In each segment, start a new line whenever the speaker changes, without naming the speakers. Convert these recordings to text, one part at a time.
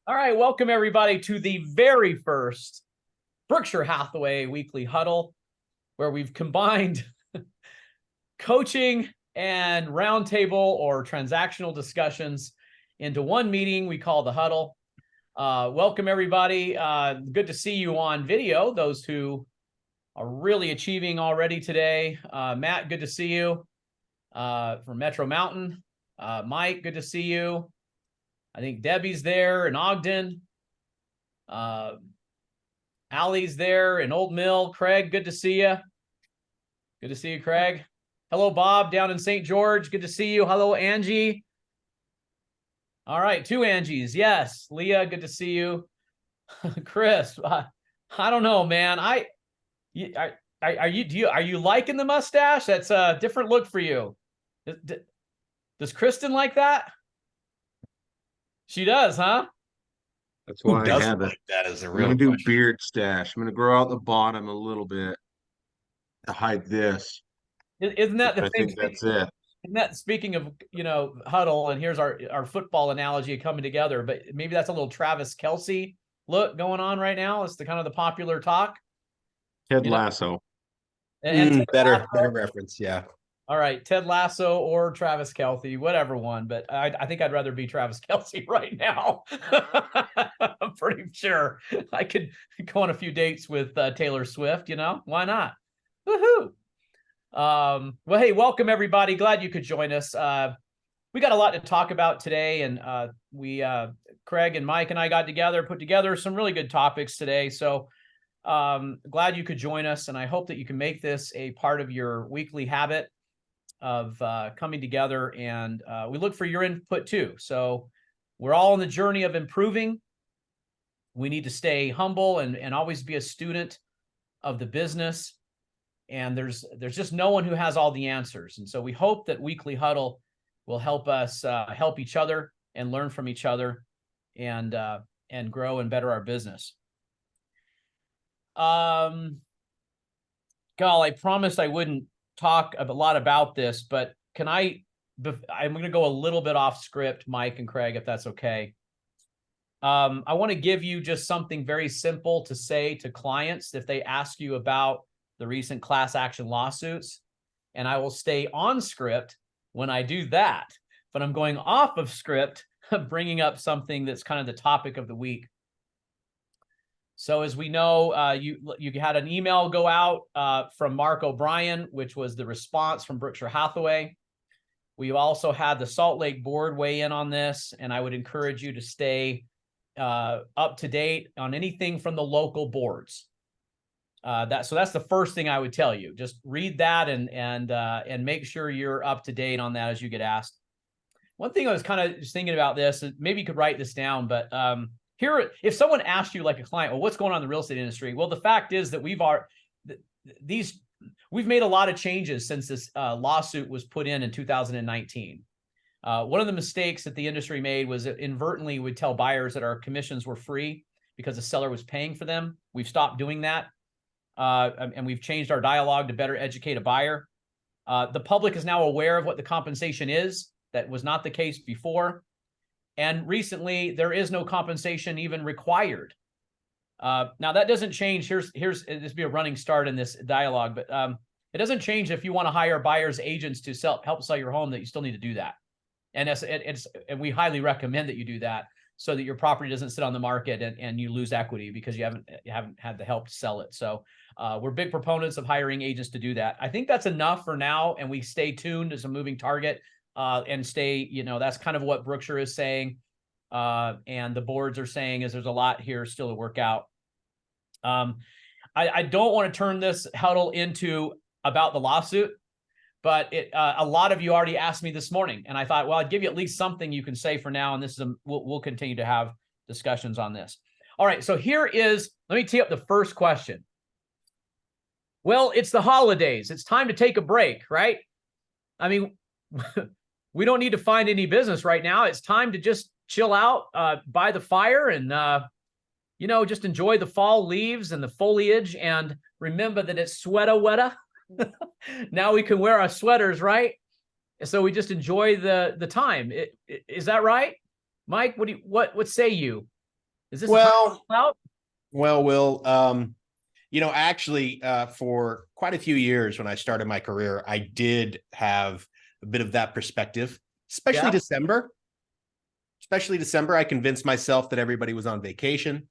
All right, welcome everybody to the very first Berkshire Hathaway Weekly Huddle, where we've combined coaching and roundtable or transactional discussions into one meeting we call the Huddle. Welcome everybody. Good to see you on video, those who are really achieving already today. Matt, good to see you from Metro Mountain. Mike, good to see you. I think Debbie's there in Ogden. Allie's there in Old Mill. Craig, good to see you. Good to see you, Craig. Hello, Bob, down in St. George. Good to see you. Hello, Angie. All right, two Angies. Yes. Leah, good to see you. Chris, I don't know, man. Are you liking the mustache? That's a different look for you. Does Kristen like that? She does, huh?
That's why I have it.
Like that is a
I'm
real
gonna do
question.
beard stash. I'm gonna grow out the bottom a little bit to hide this.
Isn't that the
I
thing?
think that's it.
Isn't that, speaking of, Huddle, and here's our football analogy coming together, but maybe that's a little Travis Kelce look going on right now. It's the kind of the popular talk.
Ted Lasso.
And
Better reference, yeah.
All right, Ted Lasso or Travis Kelce, whatever one, but I think I'd rather be Travis Kelce right now. I'm pretty sure I could go on a few dates with Taylor Swift, why not? Woohoo! Well, hey, welcome everybody. Glad you could join us. We got a lot to talk about today, and Craig and Mike and I got together, put together some really good topics today. So glad you could join us, and I hope that you can make this a part of your weekly habit of coming together, and we look for your input too. So we're all on the journey of improving. We need to stay humble and always be a student of the business. And there's just no one who has all the answers. And so we hope that Weekly Huddle will help us help each other and learn from each other and grow and better our business. Gal, I promised I wouldn't talk a lot about this, but I'm going to go a little bit off script, Mike and Craig, if that's okay. I want to give you just something very simple to say to clients if they ask you about the recent class action lawsuits, and I will stay on script when I do that, but I'm going off of script, bringing up something that's kind of the topic of the week. So as we know, you had an email go out from Mark O'Brien, which was the response from Berkshire Hathaway. We've also had the Salt Lake board weigh in on this, and I would encourage you to stay up to date on anything from the local boards. So that's the first thing I would tell you. Just read that and make sure you're up to date on that as you get asked. One thing I was kind of just thinking about this, maybe you could write this down, but here, if someone asked you, like a client, well, what's going on in the real estate industry? Well, the fact is that we've made a lot of changes since this lawsuit was put in 2019. One of the mistakes that the industry made was it inadvertently would tell buyers that our commissions were free because the seller was paying for them. We've stopped doing that. And we've changed our dialogue to better educate a buyer. The public is now aware of what the compensation is. That was not the case before. And recently, there is no compensation even required. Now, that doesn't change. Here's this be a running start in this dialogue, but it doesn't change if you want to hire buyers agents to help sell your home, that you still need to do that. And we highly recommend that you do that so that your property doesn't sit on the market and you lose equity because you haven't had the help to sell it. So we're big proponents of hiring agents to do that. I think that's enough for now, and we stay tuned as a moving target and stay, that's kind of what Berkshire is saying. And the boards are saying is there's a lot here still to work out. I don't want to turn this huddle into about the lawsuit, but a lot of you already asked me this morning, and I thought, well, I'd give you at least something you can say for now, and this is we'll continue to have discussions on this. All right, so let me tee up the first question. Well, it's the holidays. It's time to take a break, right? I mean, we don't need to find any business right now. It's time to just chill out by the fire and, just enjoy the fall leaves and the foliage, and remember that it's sweater weather. Now we can wear our sweaters, right? So we just enjoy the time. Is that right? Mike, what say you? Is this
Well,
about?
Will, actually, for quite a few years when I started my career, I did have a bit of that perspective, especially
Yeah.
December. Especially December, I convinced myself that everybody was on vacation.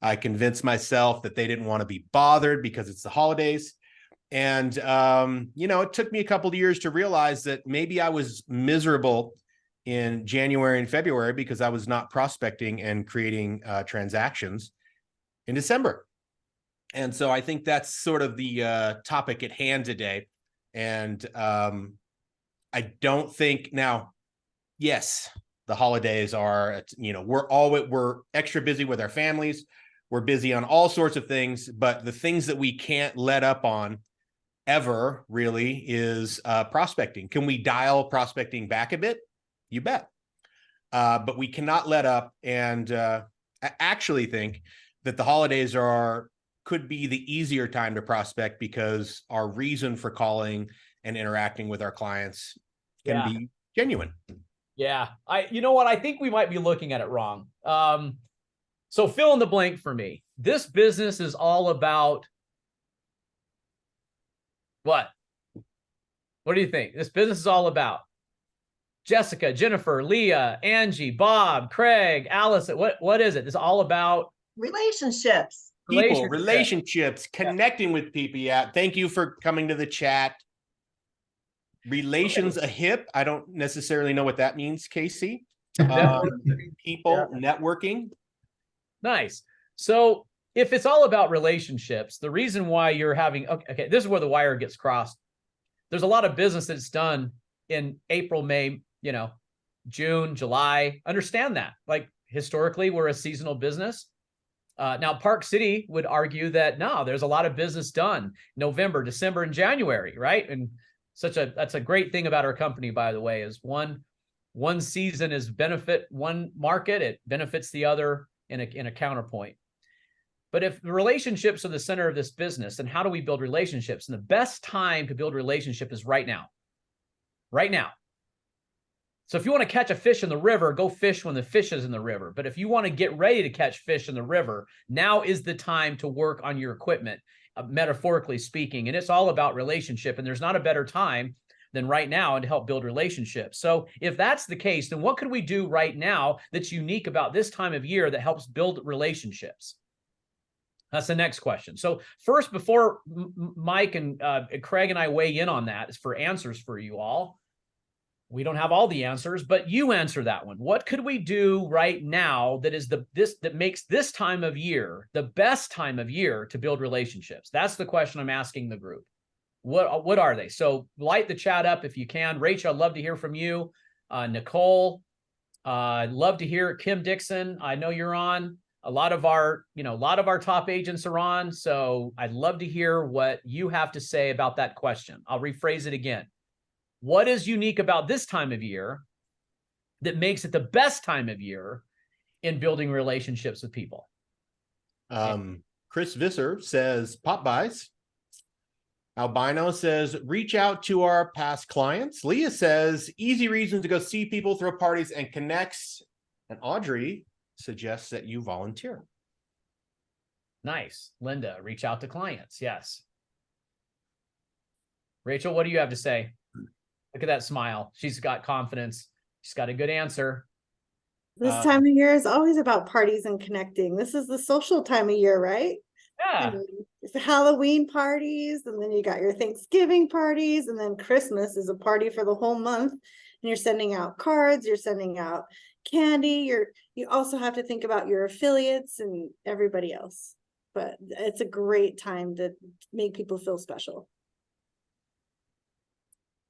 I convinced myself that they didn't want to be bothered because it's the holidays. And, it took me a couple of years to realize that maybe I was miserable in January and February because I was not prospecting and creating transactions in December. And so I think that's sort of the topic at hand today. And I don't think now, yes, the holidays are, we're extra busy with our families. We're busy on all sorts of things, but the things that we can't let up on ever really is prospecting. Can we dial prospecting back a bit? You bet. But we cannot let up. And I actually think that the holidays could be the easier time to prospect because our reason for calling and interacting with our clients can be genuine.
Yeah. You know what? I think we might be looking at it wrong. So fill in the blank for me. This business is all about what? What do you think? This business is all about Jessica, Jennifer, Leah, Angie, Bob, Craig, Allison. What is it? It's all about
relationships.
Relationships, connecting with people. Yeah. Thank you for coming to the chat. Relations a hip. I don't necessarily know what that means, Casey. People, networking.
Nice. So if it's all about relationships, the reason why you're having, okay, this is where the wire gets crossed. There's a lot of business that's done in April, May, June, July. Understand that. Like historically, we're a seasonal business. Now, Park City would argue that no, there's a lot of business done November, December, and January, right? And that's a great thing about our company, by the way, is one season is benefit one market, it benefits the other in a counterpoint. But if the relationships are the center of this business, then how do we build relationships? And the best time to build relationship is right now. Right now. So if you want to catch a fish in the river, go fish when the fish is in the river. But if you want to get ready to catch fish in the river, now is the time to work on your equipment, metaphorically speaking. And it's all about relationship. And there's not a better time than right now to help build relationships. So if that's the case, then what could we do right now that's unique about this time of year that helps build relationships? That's the next question. So first, before Mike and Craig and I weigh in on that, is for answers for you all. We don't have all the answers, but you answer that one. What could we do right now that is that makes this time of year the best time of year to build relationships? That's the question I'm asking the group. What are they? So light the chat up if you can. Rachel, I'd love to hear from you. Nicole, I'd love to hear Kim Dixon. I know you're on. A lot of our top agents are on. So I'd love to hear what you have to say about that question. I'll rephrase it again. What is unique about this time of year that makes it the best time of year in building relationships with people?
Chris Visser says pop buys. Albino says reach out to our past clients. Leah says easy reason to go see people, throw parties, and connects. And Audrey suggests that you volunteer.
Nice. Linda, reach out to clients. Yes. Rachel, what do you have to say? Look at that smile. She's got confidence. She's got a good answer.
This time of year is always about parties and connecting. This is the social time of year, right?
Yeah.
It's Halloween parties, and then you got your Thanksgiving parties, and then Christmas is a party for the whole month. And you're sending out cards, you're sending out candy. You also have to think about your affiliates and everybody else. But it's a great time to make people feel special.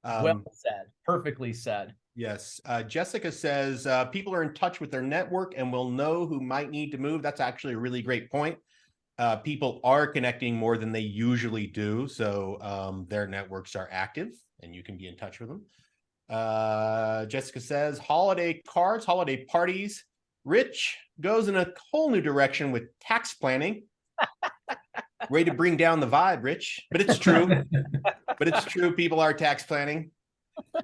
Well said. Perfectly said.
Yes. Jessica says people are in touch with their network and will know who might need to move. That's actually a really great point. People are connecting more than they usually do. So their networks are active and you can be in touch with them. Jessica says holiday cards, holiday parties. Rich goes in a whole new direction with tax planning. Way to bring down the vibe, Rich. But it's true. People are tax planning.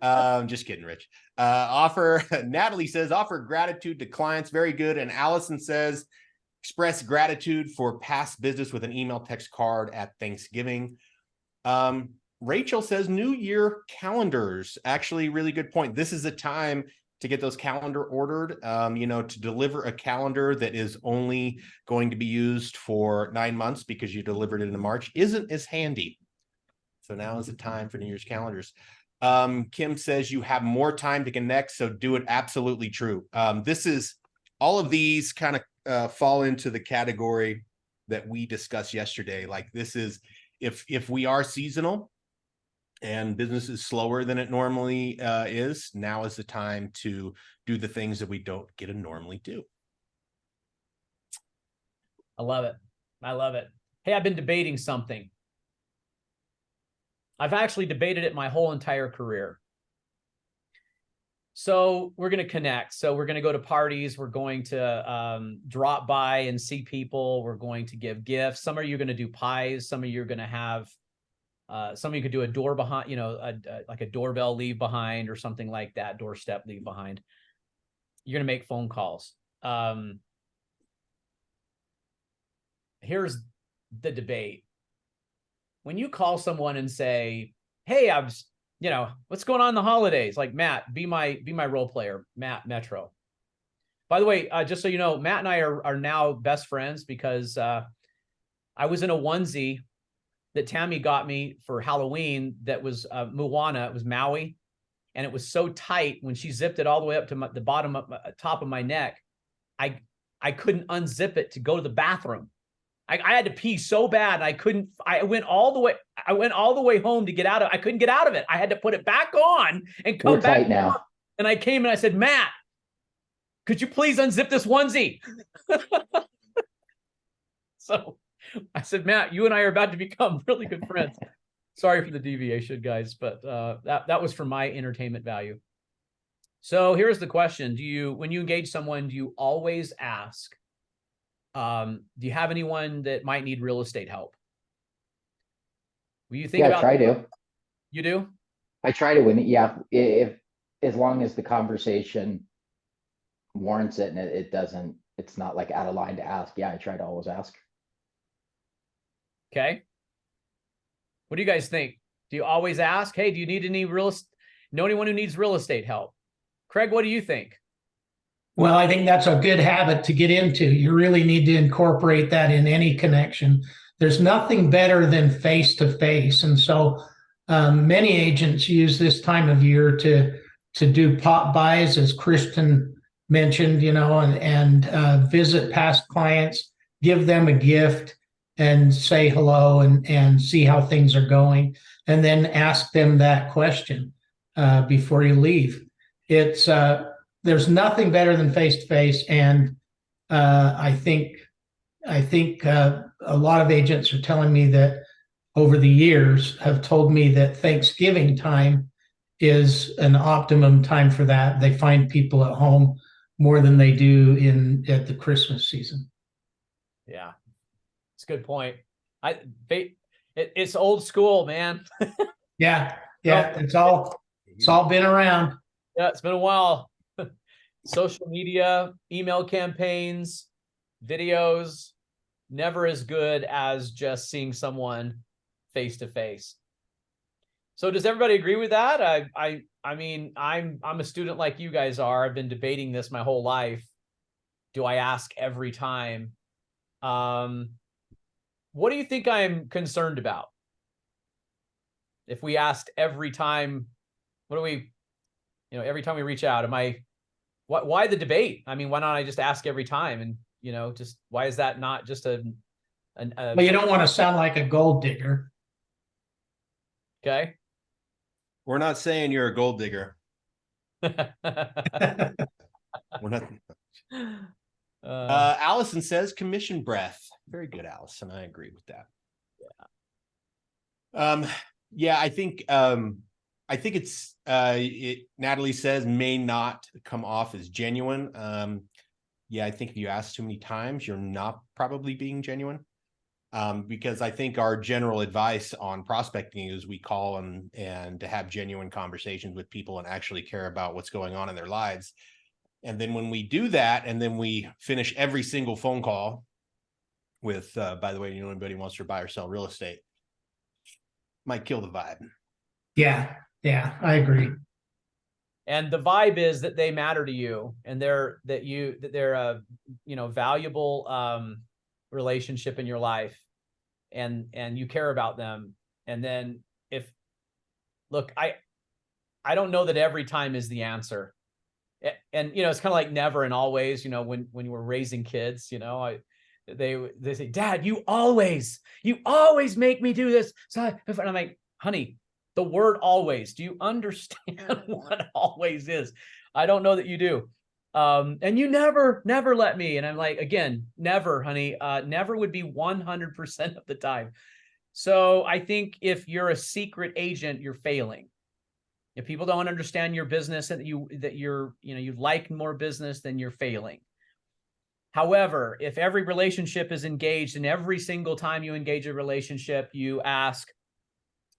Just kidding, Rich. Natalie says offer gratitude to clients. Very good. And Allison says Express gratitude for past business with an email, text, card at Thanksgiving. Rachel says New Year calendars. Actually, really good point. This is a time to get those calendar ordered. To deliver a calendar that is only going to be used for 9 months because you delivered it in March isn't as handy. So now is the time for New Year's calendars. Kim says you have more time to connect, so do it. Absolutely true. All of these kind of fall into the category that we discussed yesterday. Like this is, if we are seasonal and business is slower than it normally is, now is the time to do the things that we don't get to normally do.
I love it. I love it. Hey, I've been debating something. I've actually debated it my whole entire career. So we're going to connect. So we're going to go to parties. We're going to drop by and see people. We're going to give gifts. Some of you are going to do pies. Some of you are going to have, some of you could do a door behind, like a doorbell leave behind or something like that, doorstep leave behind. You're going to make phone calls. Here's the debate. When you call someone and say, hey, what's going on in the holidays? Like, Matt, be my role player, Matt Metro. By the way, just so you know, Matt and I are now best friends because I was in a onesie that Tammy got me for Halloween that was Moana. It was Maui. And it was so tight when she zipped it all the way up to the bottom of top of my neck. I couldn't unzip it to go to the bathroom. I had to pee so bad. I went all the way home to get out of it. I couldn't get out of it. I had to put it back on and come back
tight now.
And I came and I said, Matt, could you please unzip this onesie? So I said, Matt, you and I are about to become really good friends. Sorry for the deviation, guys, but that was for my entertainment value. So here's the question. When you engage someone, do you always ask, do you have anyone that might need real estate help? Will you think about
I try to.
You do?
I try to win it. Yeah. If as long as the conversation warrants it and it's not like out of line to ask. Yeah, I try to always ask.
Okay. What do you guys think? Do you always ask, hey, do you need any know anyone who needs real estate help? Craig, what do you think?
Well, I think that's a good habit to get into. You really need to incorporate that in any connection. There's nothing better than face-to-face. And so many agents use this time of year to do pop buys, as Kristen mentioned, and visit past clients, give them a gift and say hello and see how things are going. And then ask them that question before you leave. There's nothing better than face-to-face. And I think a lot of agents are telling me that over the years have told me that Thanksgiving time is an optimum time for that. They find people at home more than they do at the Christmas season.
Yeah, it's a good point. It's old school, man.
Yeah. It's all been around.
Yeah, it's been a while. Social media, email campaigns, videos, never as good as just seeing someone face to face. So does everybody agree with that? I mean, I'm a student like you guys are. I've been debating this my whole life. Do I ask every time? What do you think I'm concerned about? If we asked every time, every time we reach out, why the debate? I mean, why not I just ask every time? And, just why is that not just
Well, you don't want to sound like a gold digger.
Okay.
We're not saying you're a gold digger. We're not. Allison says commission breath. Very good, Allison. I agree with that. Yeah. I think it's Natalie says may not come off as genuine. Yeah, I think if you ask too many times, you're not probably being genuine. Because I think our general advice on prospecting is we call and to have genuine conversations with people and actually care about what's going on in their lives. And then when we do that, and then we finish every single phone call with, by the way, anybody wants to buy or sell real estate, might kill the vibe.
Yeah, yeah, I agree.
And the vibe is that they matter to you, and they're a valuable relationship in your life, and you care about them. And then I don't know that every time is the answer. And it's kind of like never and always, when you were raising kids, they say, Dad, you always make me do this. So I'm like, honey, the word always, do you understand what always is? I don't know that you do. And you never let me. And I'm like, again, never, honey, never would be 100% of the time. So I think if you're a secret agent, you're failing. If people don't understand your business and you'd like more business, then you're failing. However, if every relationship is engaged and every single time you engage a relationship, you ask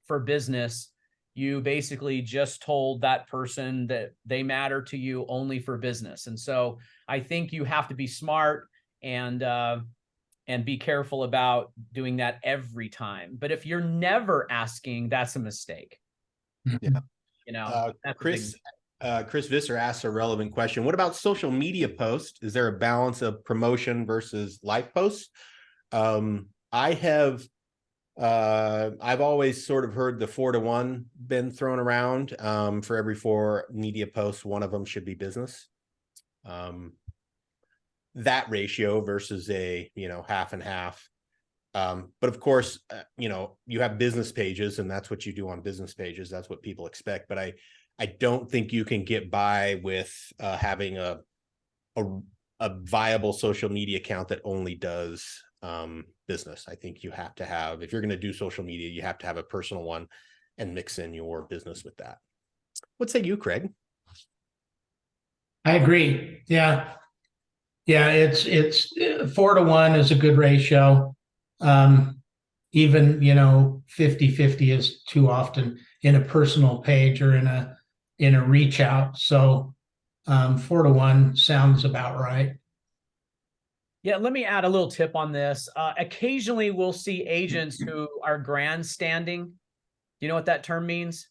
for business, you basically just told that person that they matter to you only for business. And so I think you have to be smart and be careful about doing that every time. But if you're never asking, that's a mistake.
Yeah. Chris Visser asks a relevant question. What about social media posts? Is there a balance of promotion versus live posts? I've always sort of heard the 4-to-1 been thrown around. For every 4 media posts, one of them should be business. That ratio versus a, half and half. But of course, you have business pages, and that's what you do on business pages. That's what people expect. But I don't think you can get by with having a viable social media account that only does business. I think you have to have, if you're going to do social media, you have to have a personal one and mix in your business with that. What say you, Craig?
I agree. Yeah. Yeah. It's 4-to-1 is a good ratio. Even, 50-50 is too often in a personal page or in a reach out. So 4-to-1 sounds about right.
Yeah, let me add a little tip on this. Occasionally we'll see agents who are grandstanding. Do you know what that term means?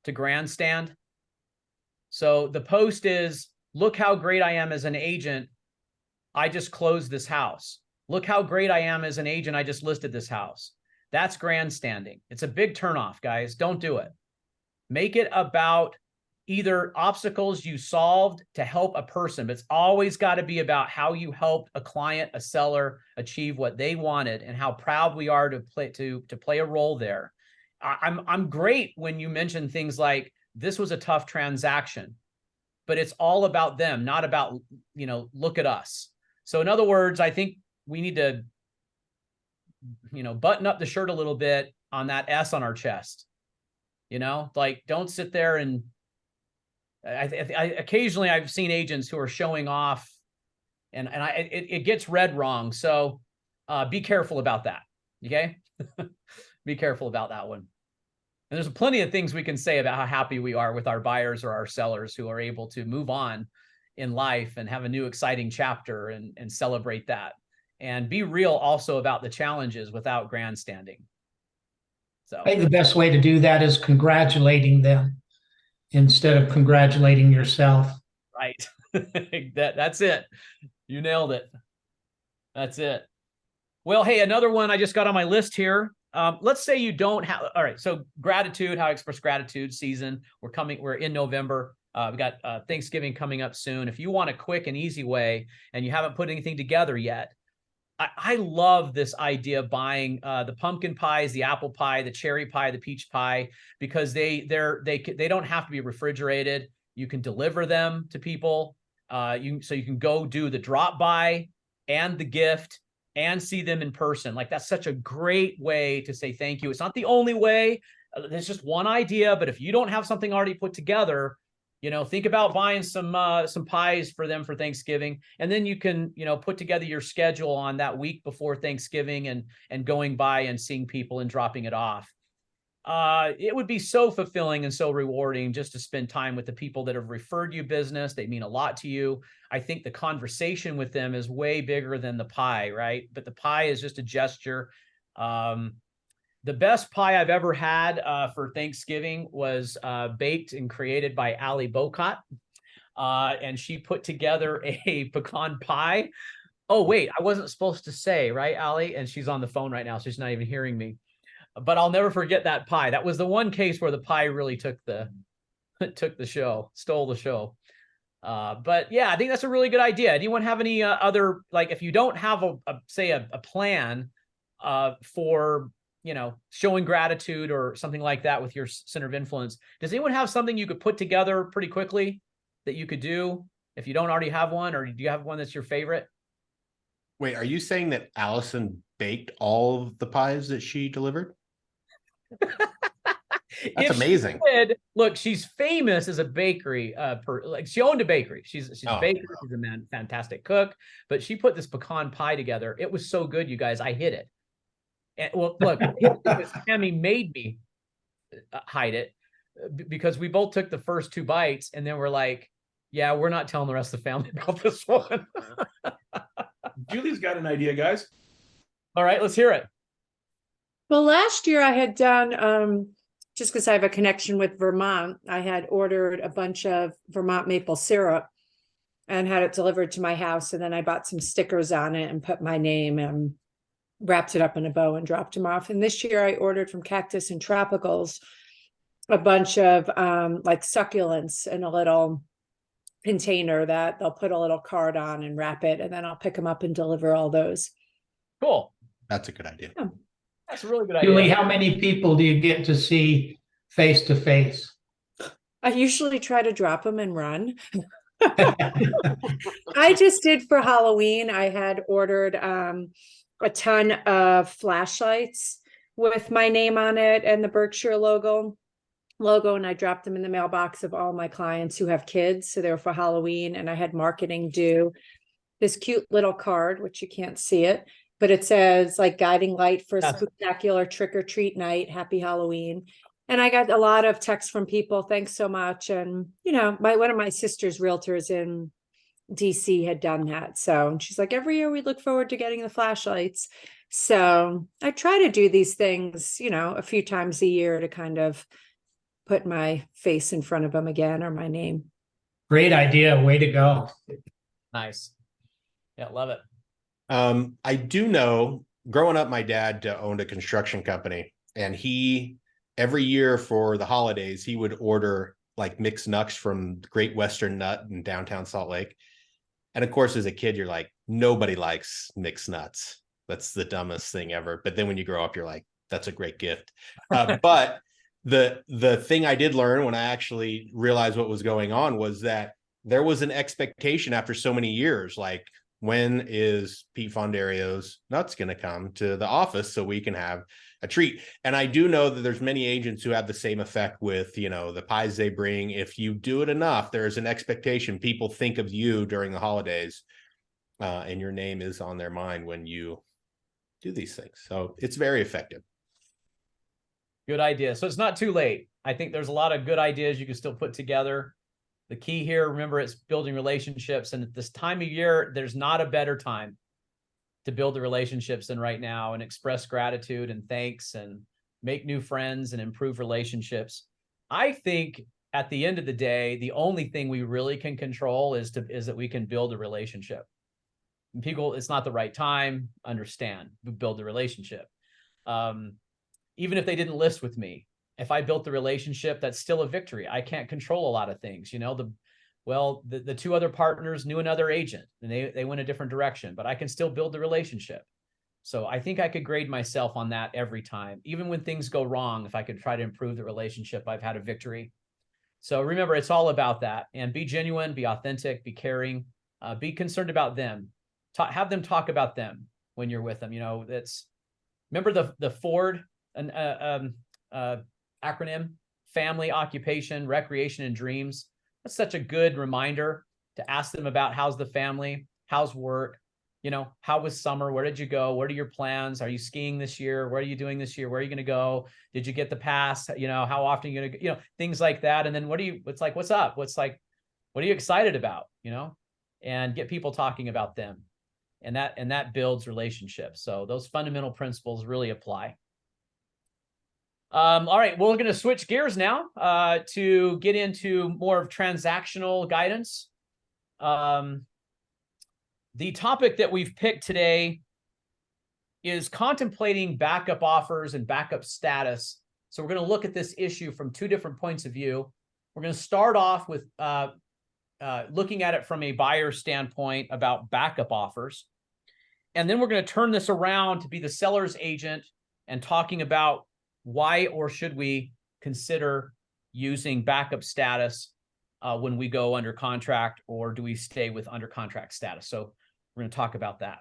To grandstand? So the post is, look how great I am as an agent. I just closed this house. Look how great I am as an agent. I just listed this house. That's grandstanding. It's a big turnoff, guys. Don't do it. Make it about either obstacles you solved to help a person, but it's always got to be about how you helped a client, a seller achieve what they wanted, and how proud we are to play a role there. I'm great when you mention things like, this was a tough transaction, but it's all about them, not about, look at us. So in other words, I think we need to, button up the shirt a little bit on that S on our chest. Like, don't sit there and I occasionally I've seen agents who are showing off, and it gets read wrong. So be careful about that. Okay. Be careful about that one. And there's plenty of things we can say about how happy we are with our buyers or our sellers who are able to move on in life and have a new exciting chapter and celebrate that. And be real also about the challenges without grandstanding. So
I think the best way to do that is congratulating them instead of congratulating yourself.
Right. That's it. You nailed it. That's it. Well, hey, another one I just got on my list here. Let's say you don't have, all right. So gratitude, how I express gratitude season. We're in November. We got Thanksgiving coming up soon. If you want a quick and easy way and you haven't put anything together yet, I love this idea of buying the pumpkin pies, the apple pie, the cherry pie, the peach pie, because they don't have to be refrigerated. You can deliver them to people. So you can go do the drop by and the gift and see them in person. Like, that's such a great way to say thank you. It's not the only way. There's just one idea, but if you don't have something already put together, think about buying some pies for them for Thanksgiving, and then you can, put together your schedule on that week before Thanksgiving and going by and seeing people and dropping it off. it would be so fulfilling and so rewarding just to spend time with the people that have referred you business. They mean a lot to you. I think the conversation with them is way bigger than the pie, right? But the pie is just a gesture. The best pie I've ever had for Thanksgiving was baked and created by Allie Bocott. And she put together a pecan pie. Oh, wait, I wasn't supposed to say, right, Allie? And she's on the phone right now, so she's not even hearing me. But I'll never forget that pie. That was the one case where the pie really took the show, stole the show. But yeah, I think that's a really good idea. Do anyone have any other, like, if you don't have a plan for, you know, showing gratitude or something like that with your center of influence, does anyone have something you could put together pretty quickly that you could do if you don't already have one, or do you have one that's your favorite?
Wait, are you saying that Allison baked all of the pies that she delivered? That's amazing.
Look, she's famous as a bakery. Like she owned a bakery. She's a baker.
Wow.
She's a fantastic cook. But she put this pecan pie together. It was so good, you guys. I hid it. And well, look, Tammy made me hide it because we both took the first 2 bites, and then we're like, "Yeah, we're not telling the rest of the family about this one."
Julie's got an idea, guys.
All right, let's hear it.
Well, last year I had done, just because I have a connection with Vermont, I had ordered a bunch of Vermont maple syrup and had it delivered to my house. And then I bought some stickers on it and put my name and wrapped it up in a bow and dropped them off. And this year I ordered from Cactus and Tropicals a bunch of like succulents in a little container that they'll put a little card on and wrap it. And then I'll pick them up and deliver all those.
Cool.
That's a good idea.
Yeah.
That's a really good idea.
Julie, how many people do you get to see face to face?
I usually try to drop them and run. I just did for Halloween. I had ordered a ton of flashlights with my name on it and the Berkshire logo, and I dropped them in the mailbox of all my clients who have kids. So they were for Halloween, and I had marketing do this cute little card, which you can't see it, but it says like guiding light for a spectacular trick or treat night. Happy Halloween. And I got a lot of texts from people. Thanks so much. And, you know, one of my sister's realtors in DC had done that. So she's like, every year we look forward to getting the flashlights. So I try to do these things, you know, a few times a year to kind of put my face in front of them again, or my name.
Great idea. Way to go.
Nice. Yeah, love it.
I do know, growing up, my dad owned a construction company, and every year for the holidays, he would order like mixed nuts from Great Western Nut in downtown Salt Lake. And of course, as a kid, you're like, nobody likes mixed nuts. That's the dumbest thing ever. But then when you grow up, you're like, that's a great gift. But the thing I did learn when I actually realized what was going on was that there was an expectation after so many years, like, when is Pete Fondario's nuts going to come to the office so we can have a treat? And I do know that there's many agents who have the same effect with, you know, the pies they bring. If you do it enough, there's an expectation. People think of you during the holidays, and your name is on their mind when you do these things. So it's very effective.
Good idea. So it's not too late. I think there's a lot of good ideas you can still put together. The key here, remember, it's building relationships. And at this time of year, there's not a better time to build the relationships than right now, and express gratitude and thanks and make new friends and improve relationships. I think at the end of the day, the only thing we really can control is that we can build a relationship. And people, it's not the right time, understand, build the relationship. Even if they didn't list with me, if I built the relationship, that's still a victory. I can't control a lot of things, you know. The 2 other partners knew another agent, and they went a different direction, but I can still build the relationship. So I think I could grade myself on that every time. Even when things go wrong, if I could try to improve the relationship, I've had a victory. So remember, it's all about that. And be genuine, be authentic, be caring, be concerned about them. Have them talk about them when you're with them. You know, remember the Ford acronym: family, occupation, recreation, and dreams. That's such a good reminder to ask them about how's the family, how's work, You know, how was summer? Where did you go? What are your plans? Are you skiing this year? What are you doing this year? Where are you going to go? Did you get the pass? You know, how often are you going to, you know, things like that. And then it's like, what's up? What are you excited about? You know, and get people talking about them. And that builds relationships. So those fundamental principles really apply. All right, we're going to switch gears now to get into more of transactional guidance. The topic that we've picked today is contemplating backup offers and backup status. So we're going to look at this issue from two different points of view. We're going to start off with looking at it from a buyer standpoint about backup offers. And then we're going to turn this around to be the seller's agent and talking about why or should we consider using backup status when we go under contract, or do we stay with under contract status? So we're going to talk about that.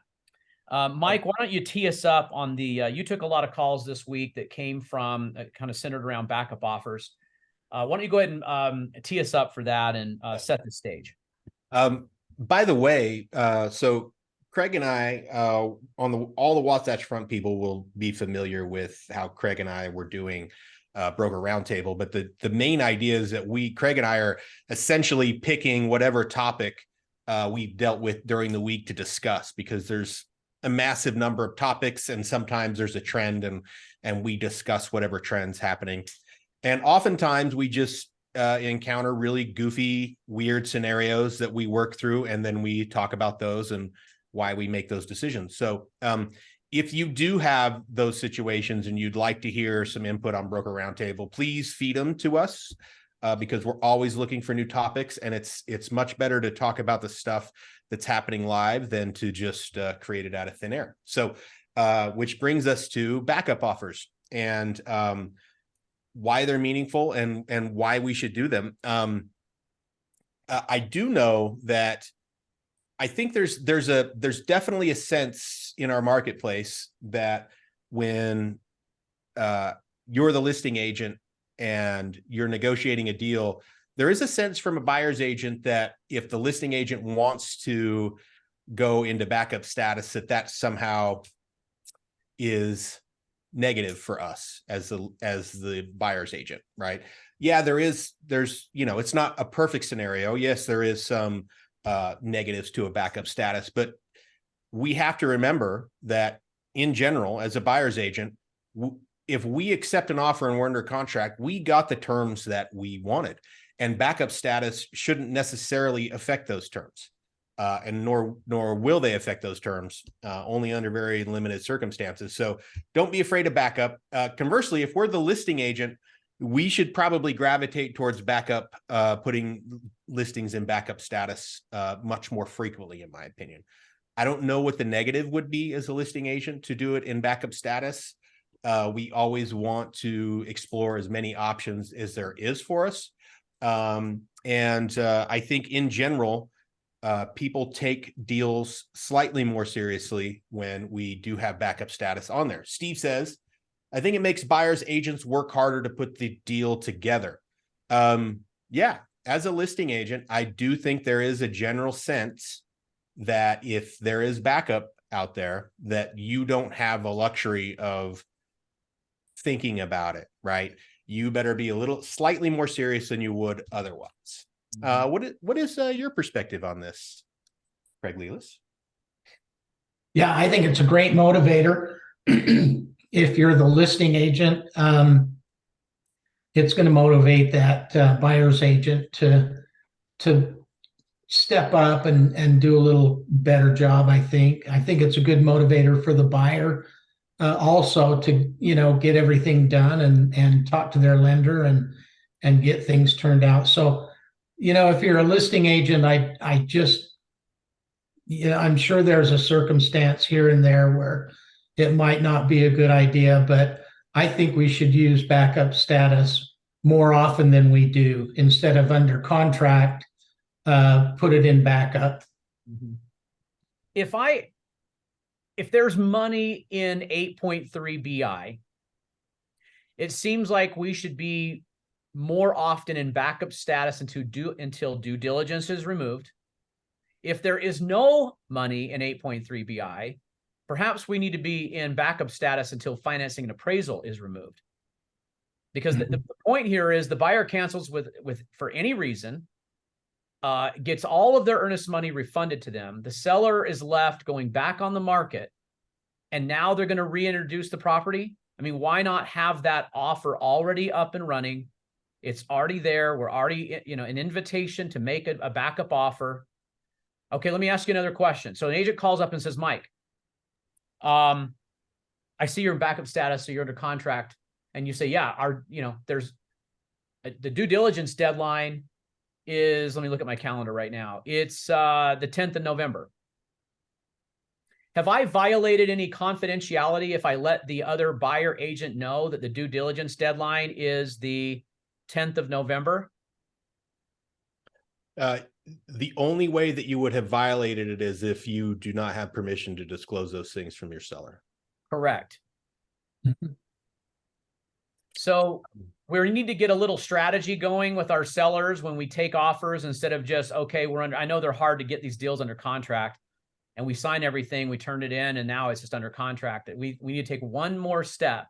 Mike, why don't you tee us up on the, you took a lot of calls this week that came from kind of centered around backup offers. Why don't you go ahead and tee us up for that and set the stage?
By the way, so Craig and I, on all the Wasatch Front people will be familiar with how Craig and I were doing Broker Roundtable, but the main idea is that Craig and I are essentially picking whatever topic we've dealt with during the week to discuss, because there's a massive number of topics and sometimes there's a trend and we discuss whatever trend's happening. And oftentimes we just encounter really goofy, weird scenarios that we work through, and then we talk about those and why we make those decisions. So if you do have those situations and you'd like to hear some input on Broker Roundtable, please feed them to us because we're always looking for new topics, and it's much better to talk about the stuff that's happening live than to just create it out of thin air. So which brings us to backup offers and why they're meaningful and why we should do them. I do know that I think there's definitely a sense in our marketplace that when you're the listing agent and you're negotiating a deal, there is a sense from a buyer's agent that if the listing agent wants to go into backup status, that somehow is negative for us as the buyer's agent, right? Yeah, there's, you know, it's not a perfect scenario. Yes, there is some negatives to a backup status, but we have to remember that in general, as a buyer's agent, if we accept an offer and we're under contract, we got the terms that we wanted, and backup status shouldn't necessarily affect those terms, and nor will they affect those terms, only under very limited circumstances. So don't be afraid of backup. Conversely, if we're the listing agent, we should probably gravitate towards backup, putting listings in backup status much more frequently, in my opinion. I don't know what the negative would be as a listing agent to do it in backup status. We always want to explore as many options as there is for us. I think in general, people take deals slightly more seriously when we do have backup status on there. Steve says, I think it makes buyers agents work harder to put the deal together. Yeah, as a listing agent, I do think there is a general sense that if there is backup out there, that you don't have a luxury of thinking about it, right? You better be slightly more serious than you would otherwise. What is your perspective on this, Craig Lelis?
Yeah, I think it's a great motivator. If you're the listing agent, it's going to motivate that buyer's agent to step up and do a little better job. I think it's a good motivator for the buyer also to, you know, get everything done and talk to their lender and get things turned out. So, you know, if you're a listing agent, I just, you know, I'm sure there's a circumstance here and there where it might not be a good idea, but I think we should use backup status more often than we do. Instead of under contract, put it in backup.
If there's money in 8.3 BI, it seems like we should be more often in backup status until due diligence is removed. If there is no money in 8.3 BI, perhaps we need to be in backup status until financing and appraisal is removed. Because the point here is the buyer cancels with for any reason, gets all of their earnest money refunded to them. The seller is left going back on the market, and now they're going to reintroduce the property. I mean, why not have that offer already up and running? It's already there. We're already, an invitation to make a backup offer. Okay, let me ask you another question. So an agent calls up and says, Mike, I see you're in backup status, so you're under contract. And you say, yeah, there's the due diligence deadline is, let me look at my calendar right now. It's the 10th of November. Have I violated any confidentiality if I let the other buyer agent know that the due diligence deadline is the 10th of November?
The only way that you would have violated it is if you do not have permission to disclose those things from your seller.
Correct. So we need to get a little strategy going with our sellers when we take offers, instead of just, okay, I know they're hard to get these deals under contract, and we sign everything, we turned it in, and now it's just under contract. That we need to take one more step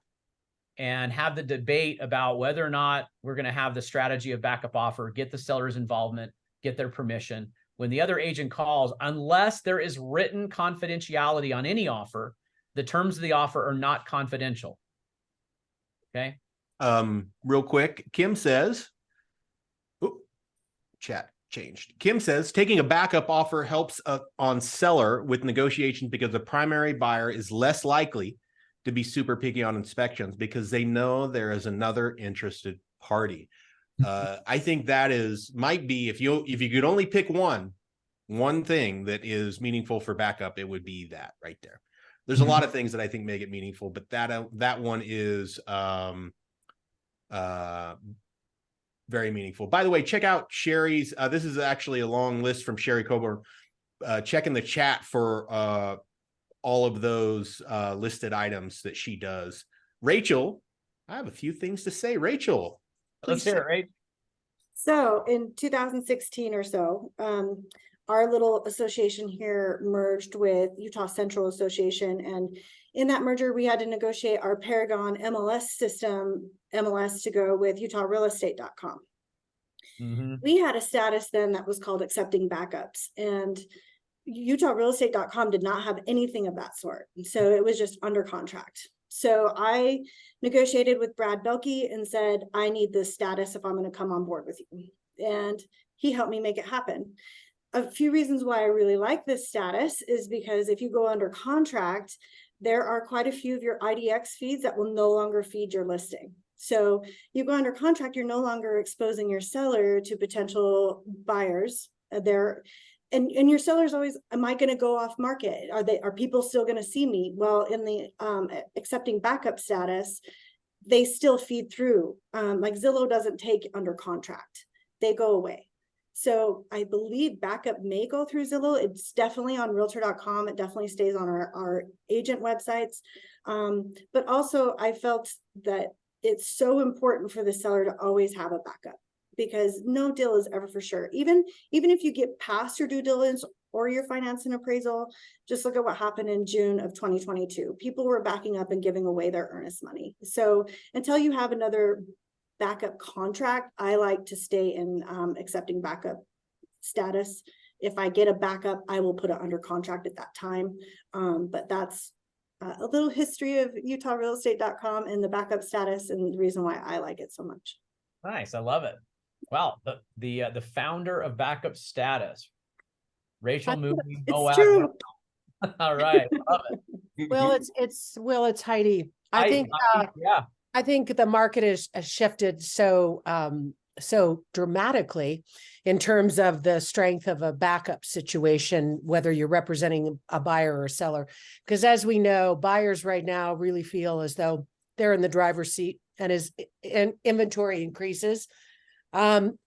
and have the debate about whether or not we're going to have the strategy of backup offer, get the seller's involvement, get their permission. When the other agent calls, unless there is written confidentiality on any offer, the terms of the offer are not confidential. Okay.
Real quick, Kim says, chat changed. Kim says, taking a backup offer helps on seller with negotiations because the primary buyer is less likely to be super picky on inspections because they know there is another interested party. I think that might be, if you could only pick one thing that is meaningful for backup, it would be that right there. There's a lot of things that I think make it meaningful, but that one is very meaningful. By the way, check out Sherry's. This is actually a long list from Sherry Coburn. Check in the chat for all of those listed items that she does. Rachel, I have a few things to say. Rachel,
let's hear it, right?
So in 2016 or so, our little association here merged with Utah Central Association. And in that merger, we had to negotiate our Paragon MLS system, MLS, to go with UtahRealEstate.com. We had a status then that was called accepting backups, and UtahRealEstate.com did not have anything of that sort. So it was just under contract. So I negotiated with Brad Belkey and said, I need this status if I'm going to come on board with you. And he helped me make it happen. A few reasons why I really like this status is because if you go under contract, there are quite a few of your IDX feeds that will no longer feed your listing. So you go under contract, you're no longer exposing your seller to potential buyers. And your seller's always, am I going to go off market? Are people still going to see me? Well, in the accepting backup status, they still feed through. Like Zillow doesn't take under contract. They go away. So I believe backup may go through Zillow. It's definitely on realtor.com. It definitely stays on our agent websites. But also I felt that it's so important for the seller to always have a backup, because no deal is ever for sure. Even if you get past your due diligence or your finance and appraisal, just look at what happened in June of 2022. People were backing up and giving away their earnest money. So until you have another backup contract, I like to stay in accepting backup status. If I get a backup, I will put it under contract at that time. But that's a little history of UtahRealEstate.com and the backup status, and the reason why I like it so much.
Nice, I love it. Wow, the founder of backup status, Rachel Moody.
It's true.
All right, love it.
Well, it's Heidi. I think
yeah.
I think the market has shifted so dramatically in terms of the strength of a backup situation, whether you're representing a buyer or a seller. Because as we know, buyers right now really feel as though they're in the driver's seat, and as inventory increases,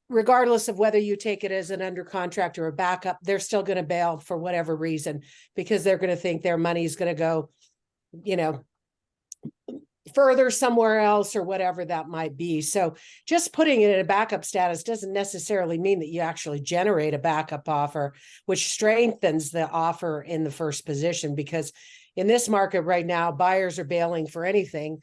regardless of whether you take it as an under contract or a backup, they're still going to bail for whatever reason, because they're going to think their money is going to go, further somewhere else or whatever that might be. So just putting it in a backup status doesn't necessarily mean that you actually generate a backup offer, which strengthens the offer in the first position, because in this market right now, buyers are bailing for anything.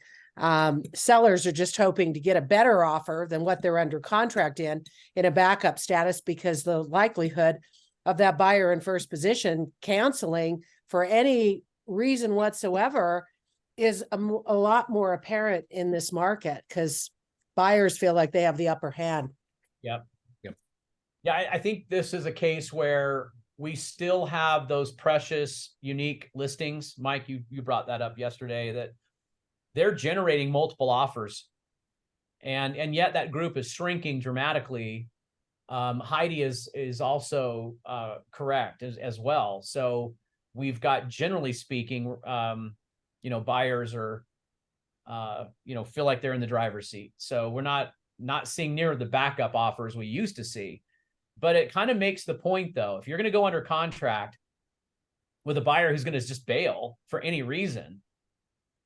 Sellers are just hoping to get a better offer than what they're under contract in a backup status, because the likelihood of that buyer in first position canceling for any reason whatsoever is a lot more apparent in this market, because buyers feel like they have the upper hand.
Yep. Yeah, I think this is a case where we still have those precious, unique listings. Mike, you brought that up yesterday, that they're generating multiple offers. And yet that group is shrinking dramatically. Heidi is also correct as well. So we've got, generally speaking, buyers are, feel like they're in the driver's seat. So we're not seeing near the backup offers we used to see. But it kind of makes the point, though, if you're going to go under contract with a buyer who's going to just bail for any reason,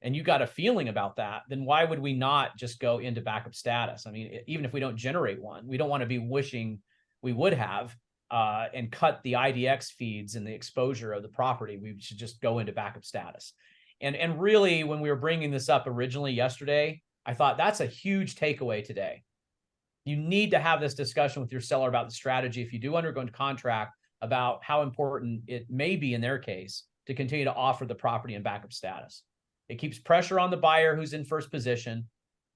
and you got a feeling about that, then why would we not just go into backup status? I mean, even if we don't generate one, we don't want to be wishing we would have and cut the IDX feeds and the exposure of the property. We should just go into backup status. And really, when we were bringing this up originally yesterday, I thought that's a huge takeaway today. You need to have this discussion with your seller about the strategy, if you do undergo into contract, about how important it may be in their case to continue to offer the property in backup status. It keeps pressure on the buyer who's in first position.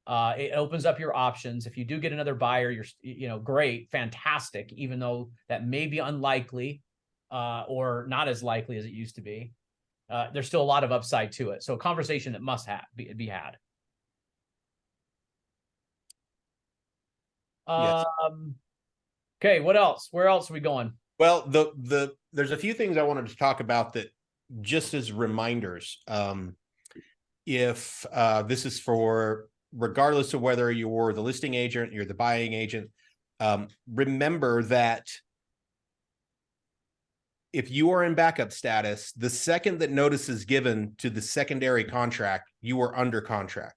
It opens up your options. If you do get another buyer, you're great, fantastic, even though that may be unlikely or not as likely as it used to be. There's still a lot of upside to it. So a conversation that must be had.
Yes.
Okay, what else? Where else are we going?
Well, there's a few things I wanted to talk about that just as reminders. If this is for, regardless of whether you're the listing agent, you're the buying agent, remember that if you are in backup status, the second that notice is given to the secondary contract, you are under contract.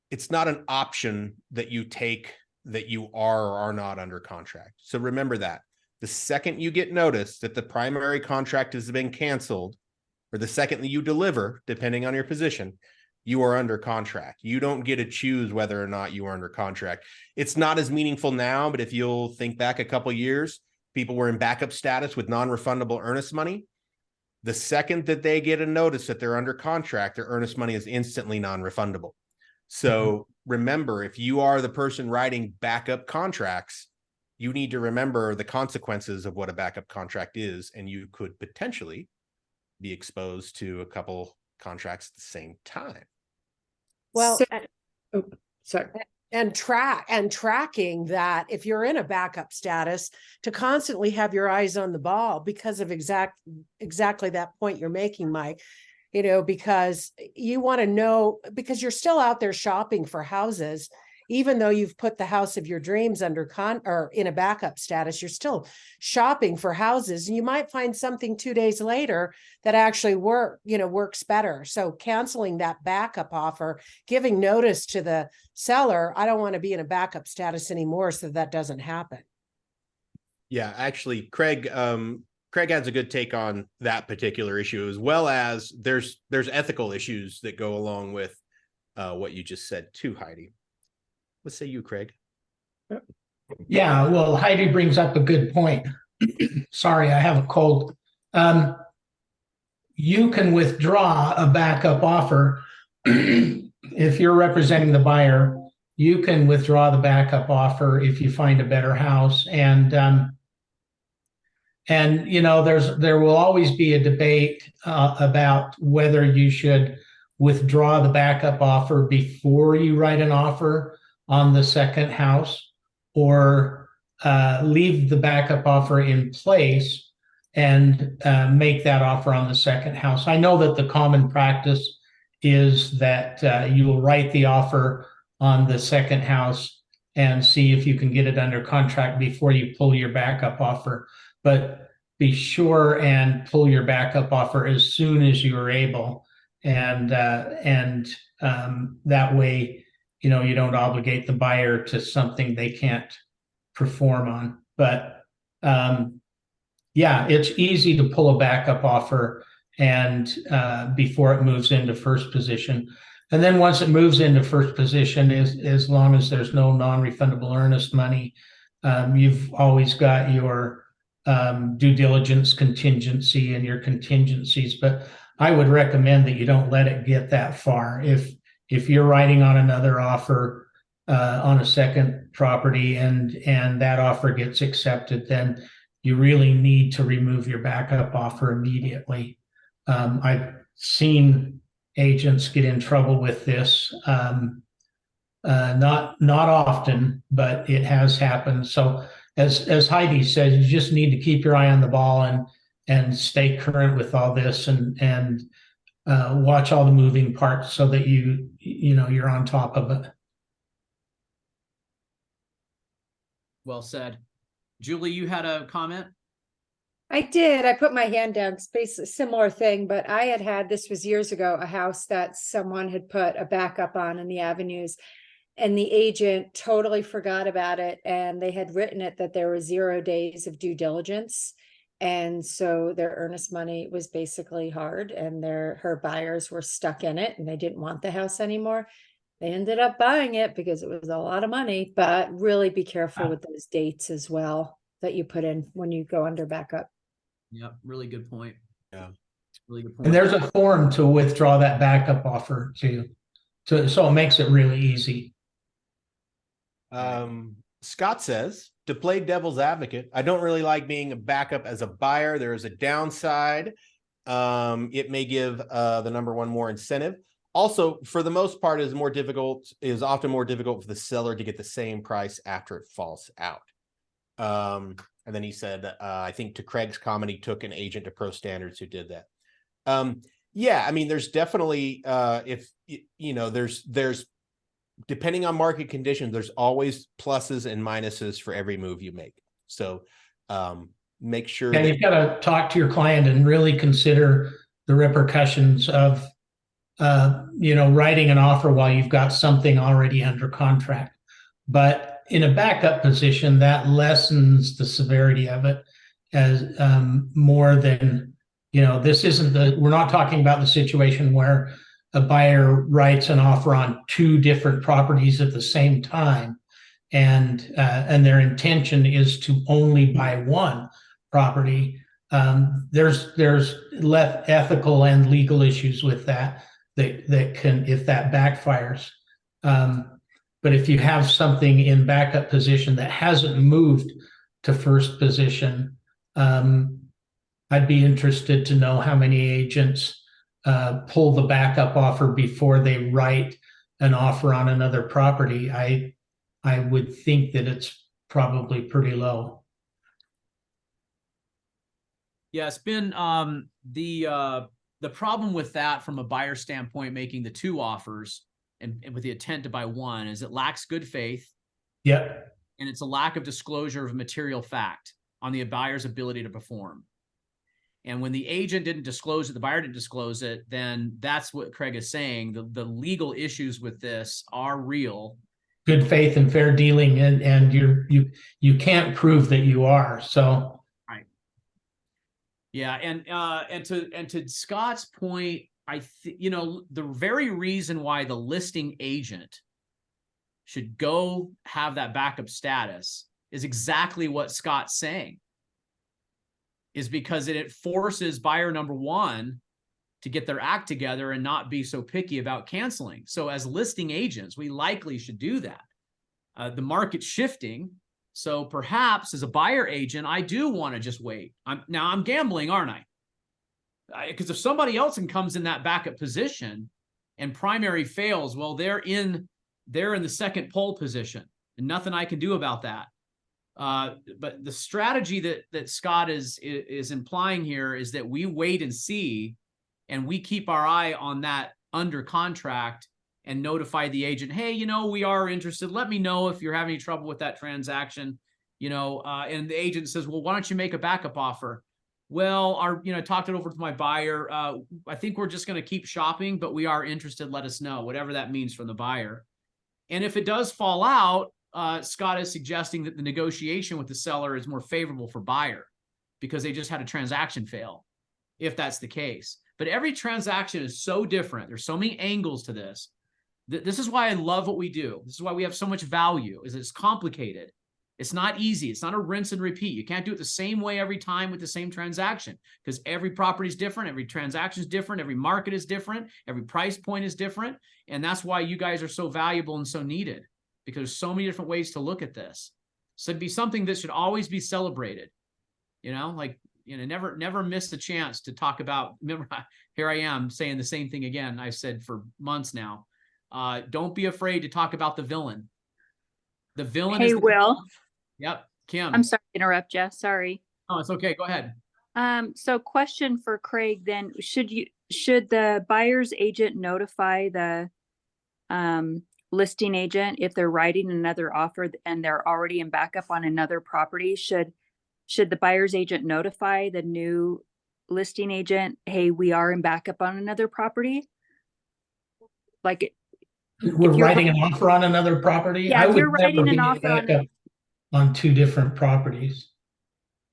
It's not an option that you take that you are or are not under contract. So remember that. The second you get notice that the primary contract has been canceled, or the second that you deliver, depending on your position, you are under contract. You don't get to choose whether or not you are under contract. It's not as meaningful now, but if you'll think back a couple of years, people were in backup status with non-refundable earnest money. The second that they get a notice that they're under contract, their earnest money is instantly non-refundable. So remember, if you are the person writing backup contracts, you need to remember the consequences of what a backup contract is, and you could potentially be exposed to a couple contracts at the same time.
Well,
Sorry.
and tracking that, if you're in a backup status, to constantly have your eyes on the ball, because of exactly that point you're making, Mike. Because you want to know, because you're still out there shopping for houses, even though you've put the house of your dreams under or in a backup status, you're still shopping for houses, and you might find something 2 days later that actually works better. So canceling that backup offer, giving notice to the seller, I don't want to be in a backup status anymore, so that doesn't happen.
Yeah, actually, Craig has a good take on that particular issue, as well as there's ethical issues that go along with what you just said too, Heidi. What say you, Craig?
Yeah, well, Heidi brings up a good point. Sorry, I have a cold. You can withdraw a backup offer. If you're representing the buyer, you can withdraw the backup offer if you find a better house. And there will always be a debate about whether you should withdraw the backup offer before you write an offer on the second house, or leave the backup offer in place and make that offer on the second house. I know that the common practice is that you will write the offer on the second house and see if you can get it under contract before you pull your backup offer. But be sure and pull your backup offer as soon as you are able. that way, you know, you don't obligate the buyer to something they can't perform on. But yeah, it's easy to pull a backup offer and before it moves into first position. And then once it moves into first position, as long as there's no non-refundable earnest money, you've always got your due diligence contingency and your contingencies. But I would recommend that you don't let it get that far. If you're writing on another offer on a second property and that offer gets accepted, then you really need to remove your backup offer immediately. I've seen agents get in trouble with this. Not often, but it has happened. So as Heidi said, you just need to keep your eye on the ball and stay current with all this and watch all the moving parts so that you know you're on top of it.
Well said. Julie, you had a comment?
I did. I put my hand down. It's basically a similar thing, but I had this was years ago, a house that someone had put a backup on in the avenues, and the agent totally forgot about it. And they had written it that there were 0 days of due diligence. And so their earnest money was basically hard, and her buyers were stuck in it and they didn't want the house anymore. They ended up buying it because it was a lot of money, but really be careful with those dates as well that you put in when you go under backup.
Yep, really good point.
Yeah.
Really good point.
And there's a form to withdraw that backup offer too. So it makes it really easy.
Scott says, to play devil's advocate, I don't really like being a backup as a buyer. There is a downside. It may give the number one more incentive. Also, for the most part, is often more difficult for the seller to get the same price after it falls out. And then he said, I think to Craig's comment, he took an agent to Pro Standards who did that. Yeah, I mean, there's definitely there's depending on market conditions, there's always pluses and minuses for every move you make. So make sure
and you've got to talk to your client and really consider the repercussions of writing an offer while you've got something already under contract. But in a backup position, that lessens the severity of it as more than, we're not talking about the situation where a buyer writes an offer on 2 different properties at the same time, and their intention is to only buy one property. There's less ethical and legal issues with that can, if that backfires. But if you have something in backup position that hasn't moved to first position, I'd be interested to know how many agents pull the backup offer before they write an offer on another property. I would think that it's probably pretty low.
Yeah, it's been the problem with that from a buyer standpoint, making the 2 offers and with the intent to buy one, is it lacks good faith.
Yeah.
And it's a lack of disclosure of material fact on the buyer's ability to perform. And when the agent didn't disclose it, the buyer didn't disclose it, then that's what Craig is saying. The legal issues with this are real.
Good faith and fair dealing, and you can't prove that you are. So
right. Yeah, and to Scott's point, the very reason why the listing agent should go have that backup status is exactly what Scott's saying. Is because it forces buyer number 1 to get their act together and not be so picky about canceling. So as listing agents, we likely should do that. The market's shifting. So perhaps as a buyer agent, I do want to just wait. I'm gambling, aren't I? Because if somebody else comes in that backup position and primary fails, well, they're in the second pole position and nothing I can do about that. But the strategy that Scott is implying here is that we wait and see, and we keep our eye on that under contract and notify the agent, hey, we are interested. Let me know if you're having any trouble with that transaction, and the agent says, well, why don't you make a backup offer? well, talked it over with my buyer. I think we're just going to keep shopping, but we are interested. Let us know, whatever that means from the buyer. And if it does fall out, Scott is suggesting that the negotiation with the seller is more favorable for buyer because they just had a transaction fail, if that's the case. But every transaction is so different. There's so many angles to this. This is why I love what we do. This is why we have so much value, is it's complicated. It's not easy. It's not a rinse and repeat. You can't do it the same way every time with the same transaction because every property is different. Every transaction is different. Every market is different. Every price point is different. And that's why you guys are so valuable and so needed, because there's so many different ways to look at this. So it'd be something that should always be celebrated. Never miss the chance to talk about. Remember, here I am saying the same thing again. I've said for months now. Don't be afraid to talk about the villain. The villain
Hey,
is
Will.
Yep, Kim.
I'm sorry to interrupt you. Sorry.
Oh, it's okay. Go ahead.
So question for Craig then, should the buyer's agent notify the listing agent if they're writing another offer and they're already in backup on another property? Should the buyer's agent notify the new listing agent, hey, we are in backup on another property? Like
We're writing an offer on another property?
Yeah,
I
if
would
you're writing
never
an
be in
offer
backup on two different properties.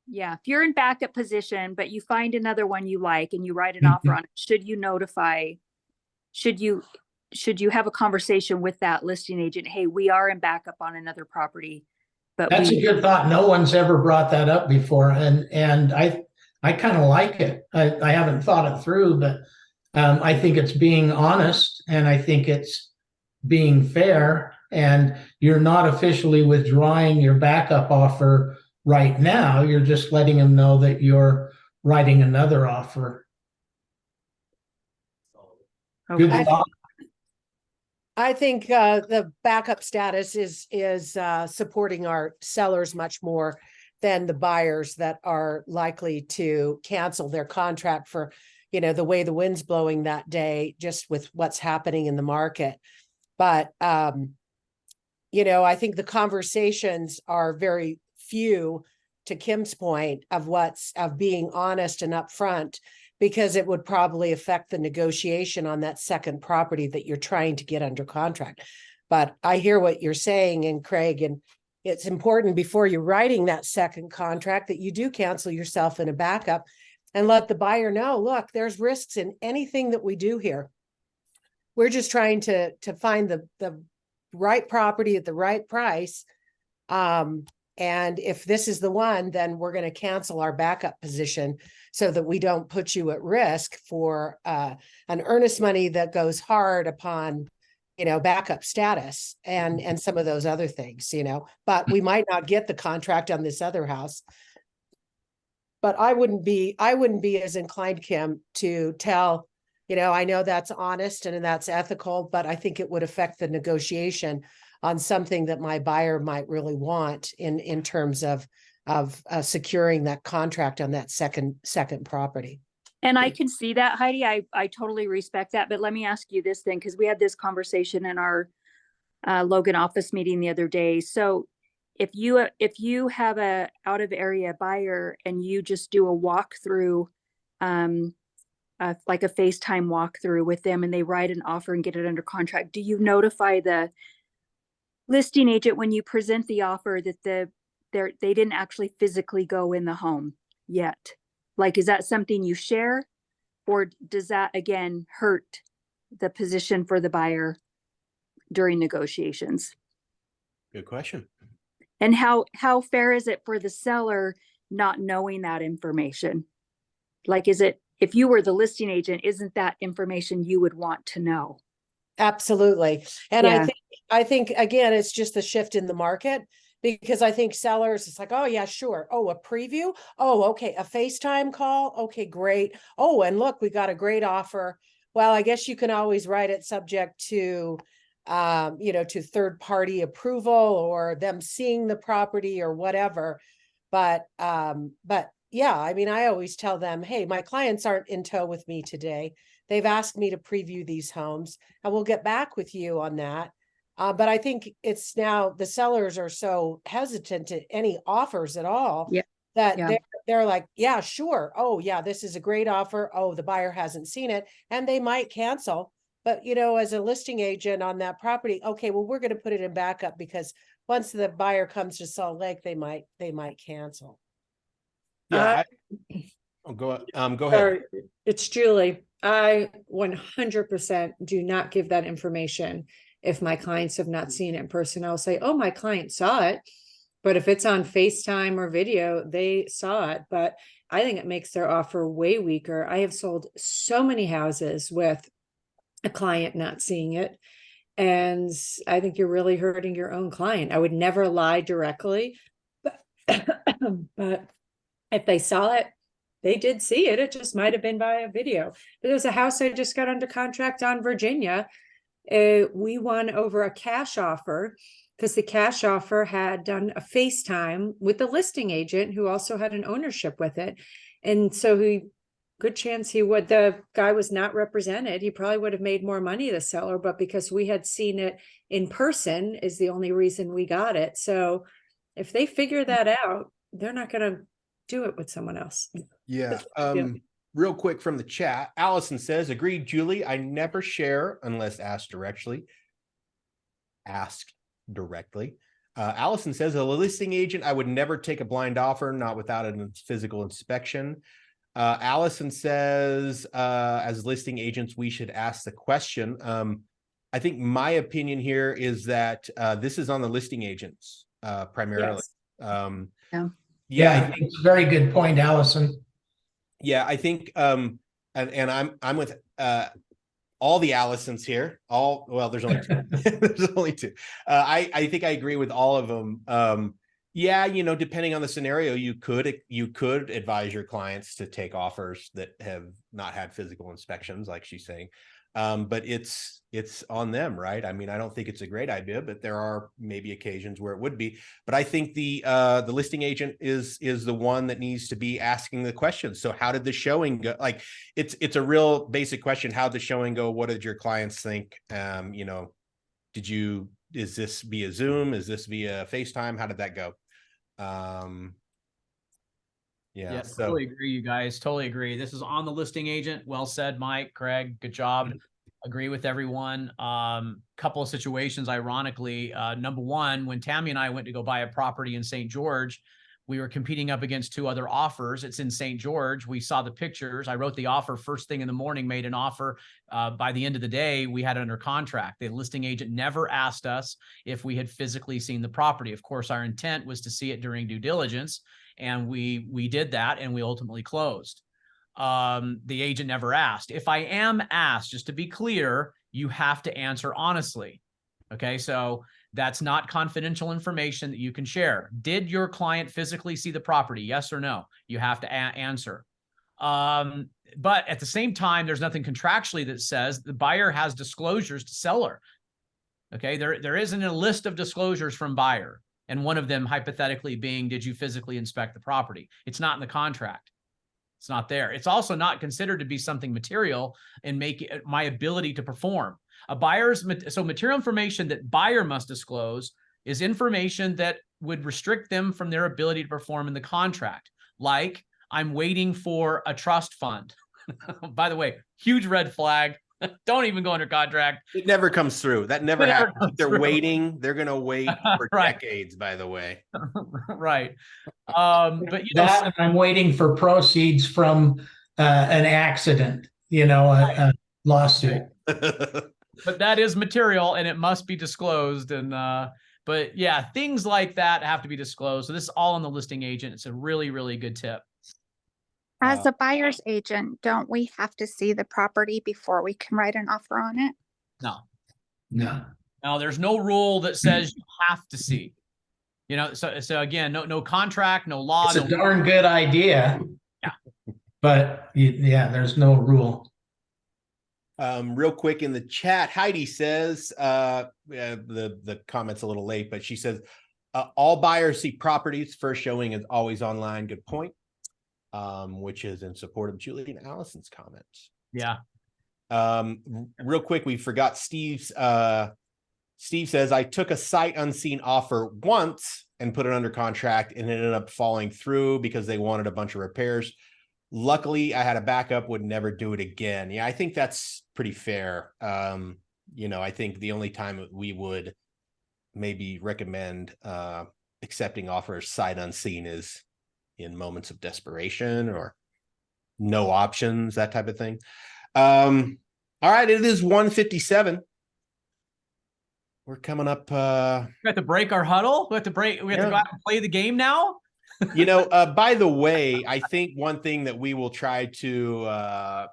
Yeah, if you're in backup position, but you find another one you like and you write an offer on it, should you notify, should you have a conversation with that listing agent? Hey, we are in backup on another property, but
That's a good thought. No one's ever brought that up before. And I kind of like it. I haven't thought it through, but I think it's being honest and I think it's being fair, and you're not officially withdrawing your backup offer right now. You're just letting them know that you're writing another offer.
Okay.
Good thought.
I think the backup status is supporting our sellers much more than the buyers that are likely to cancel their contract for, the way the wind's blowing that day, just with what's happening in the market. But, I think the conversations are very few, to Kim's point, of being honest and upfront, because it would probably affect the negotiation on that second property that you're trying to get under contract. But I hear what you're saying, and Craig, and it's important before you're writing that second contract that you do cancel yourself in a backup and let the buyer know, look, there's risks in anything that we do here. We're just trying to find the right property at the right price. And if this is the one, then we're going to cancel our backup position so that we don't put you at risk for an earnest money that goes hard upon, backup status and some of those other things, but we might not get the contract on this other house. But I wouldn't be as inclined, Kim, to tell, I know that's honest and that's ethical, but I think it would affect the negotiation on something that my buyer might really want in terms of securing that contract on that second property.
And I can see that, Heidi. I totally respect that. But let me ask you this thing, because we had this conversation in our Logan office meeting the other day. So if you have a out of area buyer and you just do a walkthrough, like a FaceTime walkthrough with them, and they write an offer and get it under contract, do you notify the listing agent when you present the offer that they didn't actually physically go in the home yet? Like, is that something you share, or does that again hurt the position for the buyer during negotiations?
Good question.
And how fair is it for the seller not knowing that information? Like, is it, if you were the listing agent, isn't that information you would want to know?
Absolutely. And
Yeah.
I think again, it's just the shift in the market, because I think sellers, it's like, oh yeah, sure. Oh, a preview. Oh, okay. A FaceTime call. Okay, great. Oh, and look, we got a great offer. Well, I guess you can always write it subject to, to third party approval or them seeing the property or whatever. But yeah, I mean, I always tell them, hey, my clients aren't in tow with me today. They've asked me to preview these homes, and we'll get back with you on that. But I think it's now the sellers are so hesitant to any offers at all,
Yeah.
that
Yeah.
they're like, yeah, sure. Oh yeah, this is a great offer. Oh, the buyer hasn't seen it, and they might cancel. But as a listing agent on that property, okay, well, we're going to put it in backup because once the buyer comes to Salt Lake, they might cancel.
Yeah. Go ahead.
Sorry, it's Julie. I 100% do not give that information. If my clients have not seen it in person, I'll say, oh, my client saw it. But if it's on FaceTime or video, they saw it. But I think it makes their offer way weaker. I have sold so many houses with a client not seeing it. And I think you're really hurting your own client. I would never lie directly, but, but if they saw it, they did see it. It just might have been by a video. There's a house I just got under contract on Virginia. We won over a cash offer because the cash offer had done a FaceTime with the listing agent who also had an ownership with it. And so good chance the guy was not represented. He probably would have made more money, the seller, but because we had seen it in person is the only reason we got it. So if they figure that out, they're not going to do it with someone else.
Yeah. Real quick from the chat, Allison says, agreed, Julie. I never share unless asked directly. Allison says, a listing agent, I would never take a blind offer, not without a physical inspection. Allison says, as listing agents, we should ask the question. I think my opinion here is that this is on the listing agents primarily.
Yes.
Yeah, I think it's a very good point, Allison.
Yeah, I think, and I'm with all the Allisons here. There's only two. There's only two. I think I agree with all of them. Yeah, depending on the scenario, you could advise your clients to take offers that have not had physical inspections, like she's saying. But it's on them, right? I mean, I don't think it's a great idea, but there are maybe occasions where it would be. But I think the listing agent is the one that needs to be asking the questions. So how did the showing go? Like it's a real basic question. How did the showing go? What did your clients think? Is this via Zoom? Is this via FaceTime? How did that go?
Yeah, totally agree, you guys. Totally agree. This is on the listing agent. Well said, Mike, Craig. Good job. Agree with everyone. Couple of situations, ironically. Number one, when Tammy and I went to go buy a property in St. George, we were competing up against two other offers. It's in St. George. We saw the pictures. I wrote the offer first thing in the morning, made an offer. By the end of the day, we had it under contract. The listing agent never asked us if we had physically seen the property. Of course, our intent was to see it during due diligence. And we did that, and we ultimately closed. The agent never asked. If I am asked, just to be clear, you have to answer honestly. Okay, so that's not confidential information that you can share. Did your client physically see the property? Yes or no? You have to answer. But at the same time, there's nothing contractually that says the buyer has disclosures to seller. Okay, there isn't a list of disclosures from buyer. And one of them hypothetically being, did you physically inspect the property? It's not in the contract. It's not there. It's also not considered to be something material and make it my ability to perform. So material information that buyer must disclose is information that would restrict them from their ability to perform in the contract. Like, I'm waiting for a trust fund. By the way, huge red flag. Don't even go under contract.
It never comes through. That never happens. They're waiting. They're going to wait for decades, by the way.
Right. But
I'm waiting for proceeds from an accident, a lawsuit.
But that is material and it must be disclosed. And but yeah, things like that have to be disclosed. So this is all on the listing agent. It's a really, really good tip.
As a buyer's agent, don't we have to see the property before we can write an offer on it?
No.
Now, there's no rule that says you have to see. So again, no contract, no law.
It's a darn good idea.
Yeah.
But yeah, there's no rule.
Real quick in the chat, Heidi says, the comment's a little late, but she says, all buyers see properties. First showing is always online. Good point. Which is in support of Julie and Allison's comments.
Yeah.
Real quick, we forgot Steve's. Steve says, I took a sight unseen offer once and put it under contract, and it ended up falling through because they wanted a bunch of repairs. Luckily, I had a backup, would never do it again. Yeah, I think that's pretty fair. I think the only time we would maybe recommend accepting offers sight unseen is in moments of desperation or no options, that type of thing. All right, it is 1:57. We're coming up.
We have to break our huddle. We have to break. We have to go out and play the game now.
By the way, I think one thing that we will try to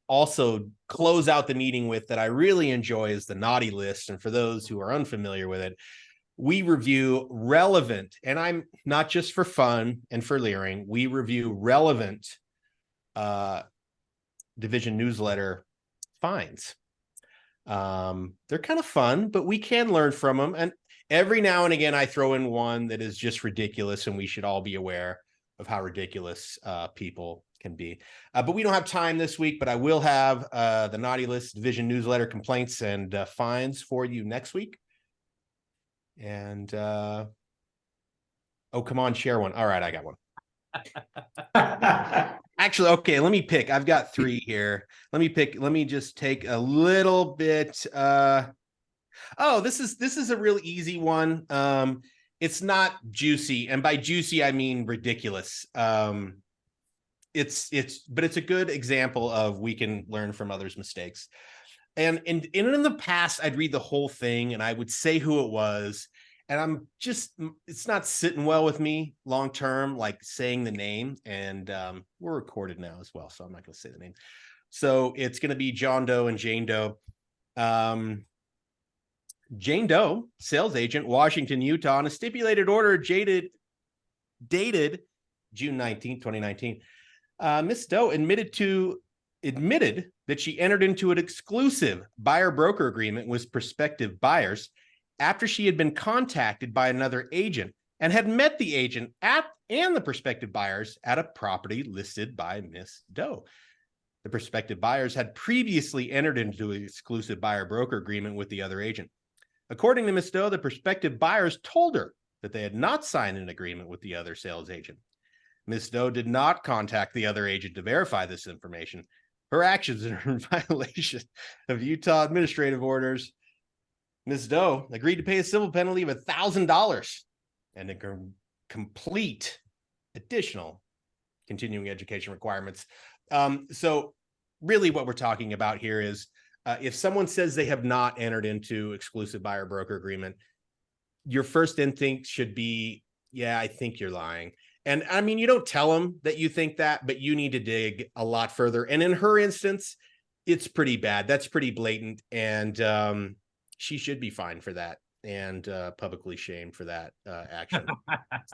also close out the meeting with that I really enjoy is the naughty list. And for those who are unfamiliar with it, we review relevant, and I'm not just for fun and for leering, we review relevant division newsletter fines. They're kind of fun, but we can learn from them. And every now and again, I throw in one that is just ridiculous, and we should all be aware of how ridiculous people can be. But we don't have time this week, but I will have the Naughty List Division newsletter complaints and fines for you next week. And oh, come on, share one. All right, I got one. Actually, okay, let me pick. I've got 3 here. Let me just take a little bit. Oh, this is a real easy one. It's not juicy, and by juicy I mean ridiculous. It's a good example of we can learn from others' mistakes. And in the past, I'd read the whole thing and I would say who it was. And it's not sitting well with me long term, like saying the name. And we're recorded now as well, so I'm not going to say the name. So it's going to be John Doe and Jane Doe. Jane Doe, sales agent, Washington, Utah, on a stipulated order dated June 19, 2019. Miss Doe admitted that she entered into an exclusive buyer-broker agreement with prospective buyers after she had been contacted by another agent and had met the agent and the prospective buyers at a property listed by Miss Doe. The prospective buyers had previously entered into an exclusive buyer-broker agreement with the other agent. According to Miss Doe, the prospective buyers told her that they had not signed an agreement with the other sales agent. Miss Doe did not contact the other agent to verify this information. Her actions are in violation of Utah administrative orders. Ms. Doe agreed to pay a civil penalty of $1,000 and to complete additional continuing education requirements. So really what we're talking about here is if someone says they have not entered into exclusive buyer broker agreement, your first instinct should be, yeah, I think you're lying. And I mean, you don't tell them that you think that, but you need to dig a lot further. And in her instance, it's pretty bad. That's pretty blatant. And she should be fined for that and publicly shamed for that action.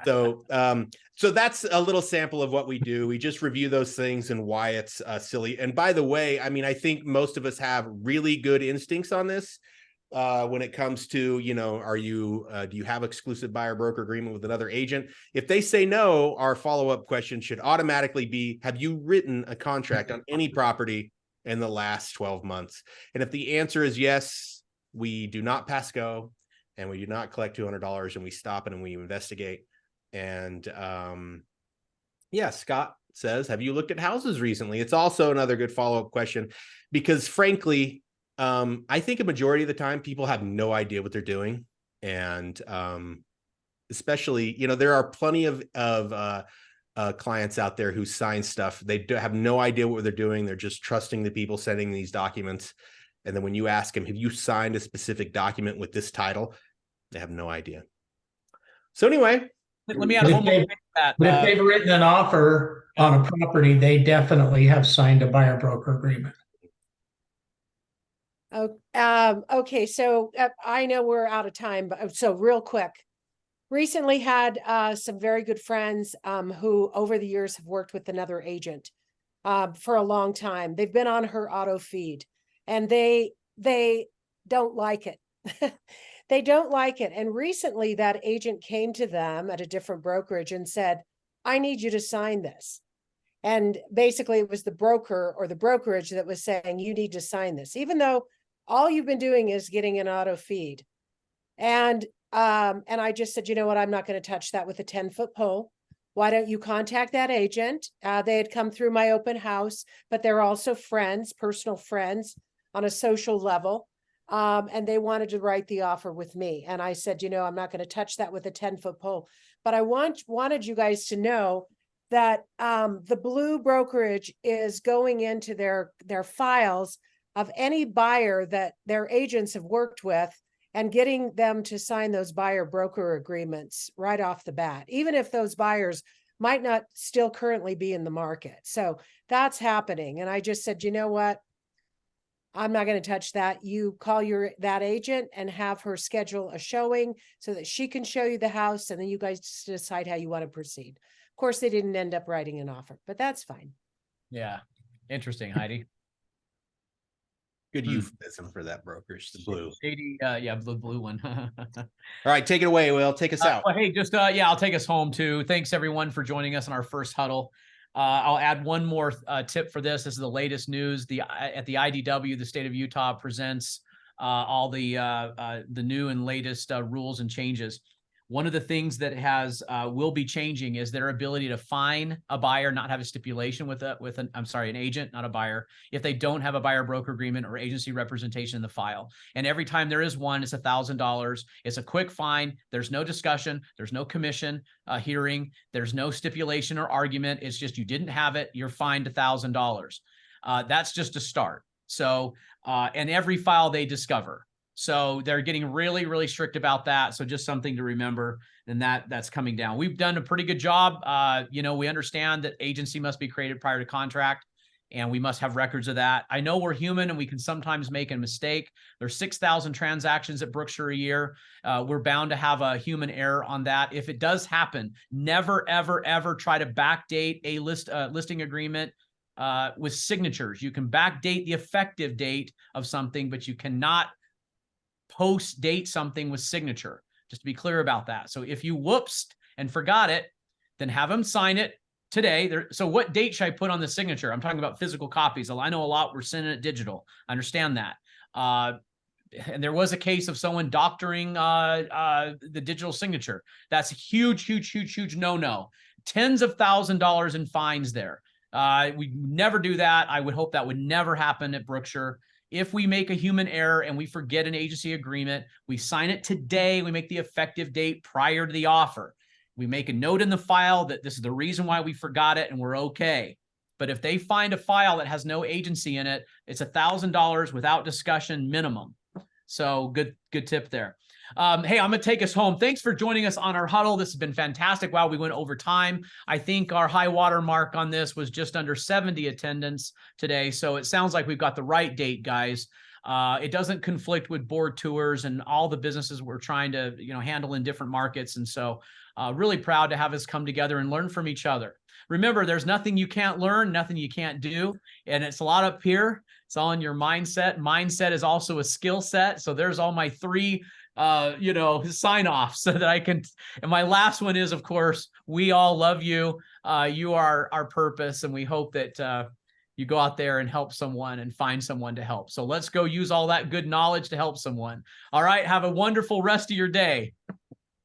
So that's a little sample of what we do. We just review those things and why it's silly. And by the way, I mean, I think most of us have really good instincts on this. When it comes to, do you have exclusive buyer broker agreement with another agent? If they say no, our follow-up question should automatically be, have you written a contract on any property in the last 12 months? And if the answer is yes, we do not pass go and we do not collect $200 and we stop it and we investigate. And Scott says, have you looked at houses recently? It's also another good follow-up question because frankly, I think a majority of the time people have no idea what they're doing. And especially, there are plenty of clients out there who sign stuff. They have no idea what they're doing. They're just trusting the people sending these documents. And then when you ask them, have you signed a specific document with this title? They have no idea. So anyway.
Let me add one more thing to that.
But if they've written an offer on a property, they definitely have signed a buyer broker agreement.
Okay, so I know we're out of time, but so real quick, recently had some very good friends who over the years have worked with another agent for a long time. They've been on her auto feed and they don't like it. They don't like it. And recently that agent came to them at a different brokerage and said, I need you to sign this. And basically it was the broker or the brokerage that was saying, you need to sign this, even though all you've been doing is getting an auto feed. And And I just said, you know what, I'm not going to touch that with a 10-foot pole. Why don't you contact that agent? They had come through my open house, but they're also friends, personal friends on a social level. And they wanted to write the offer with me. And I said, you know, I'm not going to touch that with a 10-foot pole. But I wanted you guys to know that the blue brokerage is going into their files of any buyer that their agents have worked with and getting them to sign those buyer broker agreements right off the bat, even if those buyers might not still currently be in the market. So that's happening. And I just said, you know what? I'm not going to touch that. You call that agent and have her schedule a showing so that she can show you the house, and then you guys decide how you want to proceed. Of course, they didn't end up writing an offer, but that's fine.
Yeah. Interesting, Heidi.
Good euphemism for that brokerage, the blue.
Shady, yeah, blue one.
All right, take it away, Will. Take us out.
Well, hey, just yeah, I'll take us home too. Thanks everyone for joining us on our first huddle. I'll add one more tip for this. This is the latest news. At the IDW, the state of Utah presents all the new and latest rules and changes. One of the things that will be changing is their ability to fine a buyer, not have a stipulation with an agent, not a buyer, if they don't have a buyer broker agreement or agency representation in the file. And every time there is one, it's $1,000. It's a quick fine. There's no discussion. There's no commission hearing. There's no stipulation or argument. It's just you didn't have it. You're fined $1,000. That's just a start. So, and every file they discover. So they're getting really, really strict about that. So just something to remember, and that's coming down. We've done a pretty good job. You know, we understand that agency must be created prior to contract, and we must have records of that. I know we're human and we can sometimes make a mistake. There's 6,000 transactions at Brookshire a year. We're bound to have a human error on that. If it does happen, never, ever, ever try to backdate a listing agreement with signatures. You can backdate the effective date of something, but you cannot post date something with signature, just to be clear about that. So if you whoopsed and forgot it, then have them sign it today. So what date should I put on the signature? I'm talking about physical copies. I know a lot we're sending it digital. I understand that. And there was a case of someone doctoring the digital signature. That's a huge, huge, huge, huge no-no. Tens of $1,000s in fines there. We never do that. I would hope that would never happen at Brookshire. If we make a human error and we forget an agency agreement, we sign it today. We make the effective date prior to the offer. We make a note in the file that this is the reason why we forgot it, and we're okay. But if they find a file that has no agency in it, it's $1,000 without discussion minimum. So good tip there. Hey, I'm going to take us home. Thanks for joining us on our huddle. This has been fantastic. Wow, we went over time. I think our high water mark on this was just under 70 attendance today. So it sounds like we've got the right date, guys. It doesn't conflict with board tours and all the businesses we're trying to, handle in different markets. And so really proud to have us come together and learn from each other. Remember, there's nothing you can't learn, nothing you can't do. And it's a lot up here. It's all in your mindset. Mindset is also a skill set. So there's all my three sign off so that I can. And my last one is, of course, we all love you. You are our purpose. And we hope that you go out there and help someone and find someone to help. So let's go use all that good knowledge to help someone. All right. Have a wonderful rest of your day.